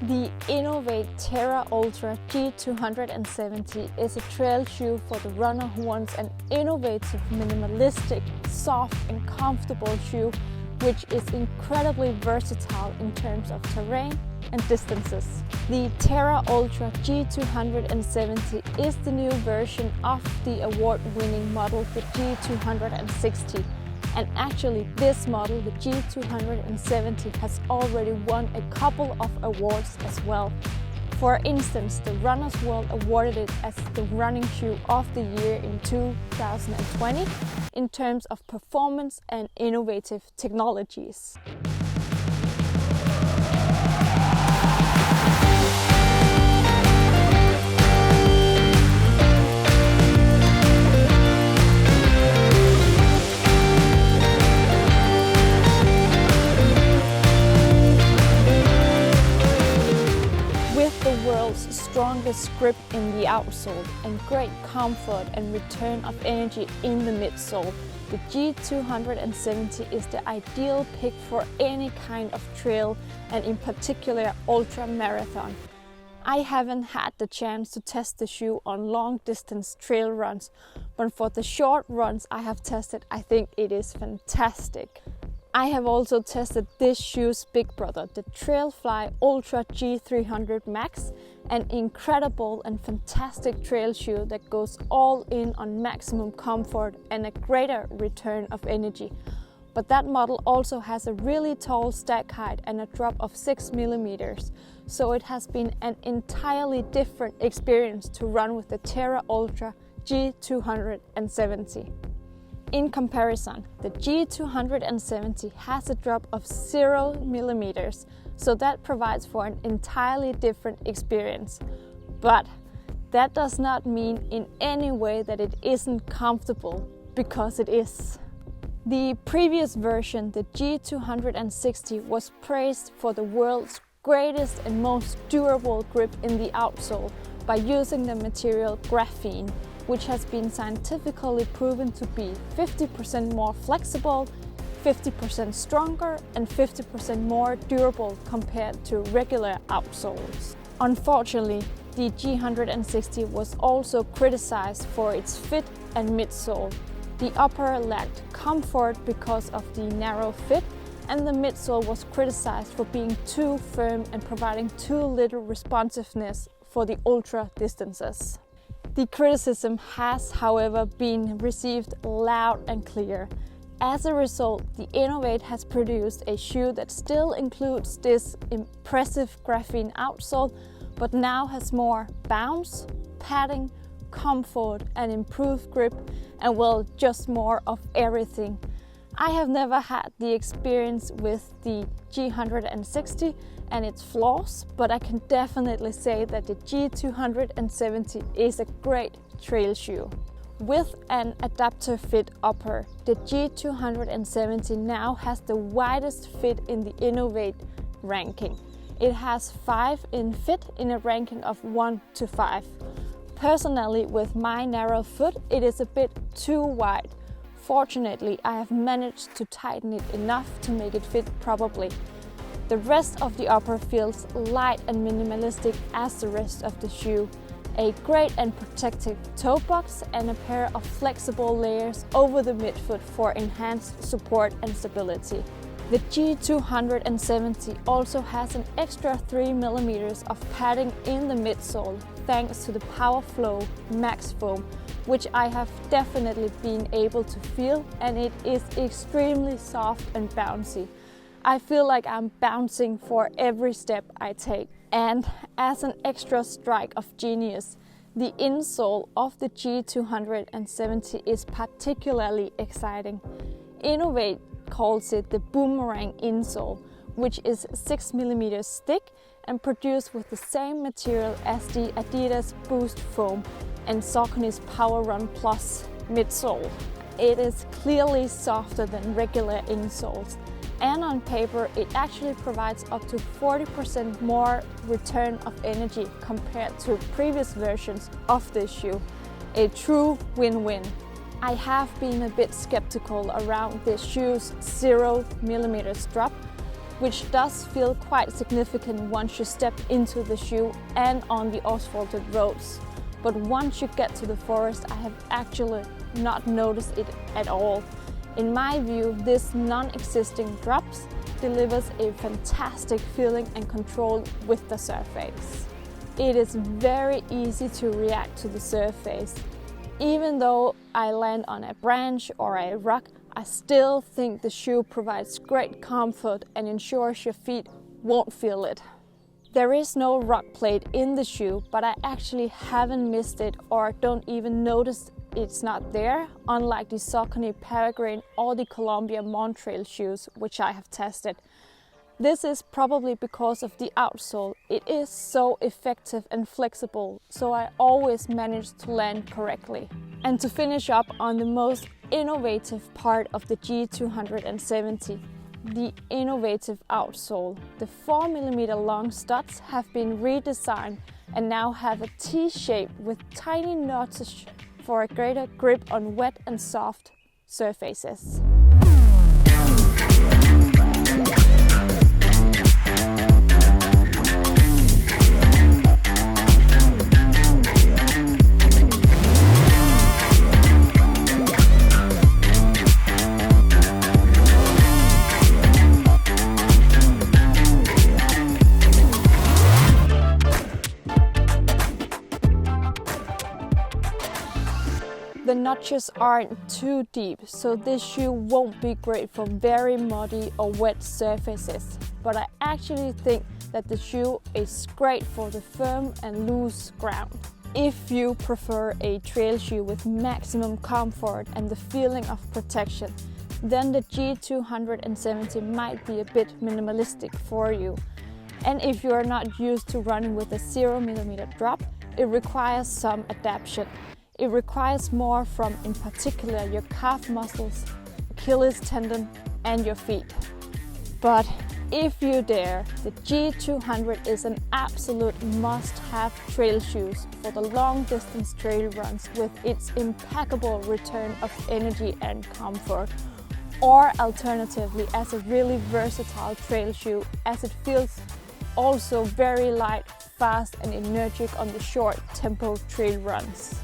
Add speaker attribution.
Speaker 1: The Inov-8 TerraUltra G270 is a trail shoe for the runner who wants an innovative, minimalistic, soft and comfortable shoe which is incredibly versatile in terms of terrain and distances. The TerraUltra G270 is the new version of the award-winning model, the G260. And actually this model, the G270, has already won a couple of awards as well. For instance, the Runner's World awarded it as the running shoe of the year in 2020 in terms of performance and innovative technologies. World's strongest grip in the outsole and great comfort and return of energy in the midsole, the G270 is the ideal pick for any kind of trail and in particular ultra marathon. I haven't had the chance to test the shoe on long distance trail runs, but for the short runs I have tested, I think it is fantastic. I have also tested this shoe's big brother, the Trailfly Ultra G300 Max, an incredible and fantastic trail shoe that goes all in on maximum comfort and a greater return of energy. But that model also has a really tall stack height and a drop of 6 millimeters, so it has been an entirely different experience to run with the TerraUltra G270. In comparison, the G270 has a drop of 0 millimeters, so that provides for an entirely different experience. But that does not mean in any way that it isn't comfortable, because it is. The previous version, the G260, was praised for the world's greatest and most durable grip in the outsole by using the material graphene, which has been scientifically proven to be 50% more flexible, 50% stronger and 50% more durable compared to regular outsoles. Unfortunately, the G160 was also criticized for its fit and midsole. The upper lacked comfort because of the narrow fit, and the midsole was criticized for being too firm and providing too little responsiveness for the ultra distances. The criticism has, however, been received loud and clear. As a result, the Inov-8 has produced a shoe that still includes this impressive graphene outsole, but now has more bounce, padding, comfort and improved grip, and well, just more of everything. I have never had the experience with the G160 and its flaws, but I can definitely say that the G270 is a great trail shoe. With an adapter fit upper, the G270 now has the widest fit in the Inov-8 ranking. It has 5 in fit in a ranking of 1 to 5. Personally, with my narrow foot, it is a bit too wide. Fortunately, I have managed to tighten it enough to make it fit properly. The rest of the upper feels light and minimalistic as the rest of the shoe. A great and protective toe box and a pair of flexible layers over the midfoot for enhanced support and stability. The G270 also has an extra 3 millimeters of padding in the midsole thanks to the PowerFlow Max Foam, which I have definitely been able to feel, and it is extremely soft and bouncy. I feel like I'm bouncing for every step I take. And as an extra strike of genius, the insole of the G270 is particularly exciting. Inov-8 calls it the boomerang insole, which is 6 millimeters thick and produced with the same material as the Adidas Boost Foam and Saucony's Power Run Plus midsole. It is clearly softer than regular insoles, and on paper it actually provides up to 40% more return of energy compared to previous versions of this shoe. A true win-win. I have been a bit skeptical around this shoe's 0 millimeters drop, which does feel quite significant once you step into the shoe and on the asphalted roads. But once you get to the forest, I have actually not noticed it at all. In my view, this non-existing drops delivers a fantastic feeling and control with the surface. It is very easy to react to the surface. Even though I land on a branch or a rock, I still think the shoe provides great comfort and ensures your feet won't feel it. There is no rock plate in the shoe, but I actually haven't missed it or don't even notice it's not there, unlike the Saucony Peregrine or the Columbia Montrail shoes, which I have tested. This is probably because of the outsole. It is so effective and flexible, so I always manage to land correctly. And to finish up on the most innovative part of the G270, the innovative outsole. The 4mm long studs have been redesigned and now have a T-shape with tiny notches for a greater grip on wet and soft surfaces. The notches aren't too deep, so this shoe won't be great for very muddy or wet surfaces. But I actually think that the shoe is great for the firm and loose ground. If you prefer a trail shoe with maximum comfort and the feeling of protection, then the G270 might be a bit minimalistic for you. And if you are not used to running with a 0mm drop, it requires some adaptation. It requires more from, in particular, your calf muscles, Achilles tendon and your feet. But if you dare, the G200 is an absolute must-have trail shoes for the long-distance trail runs with its impeccable return of energy and comfort. Or alternatively, as a really versatile trail shoe, as it feels also very light, fast and energetic on the short tempo trail runs.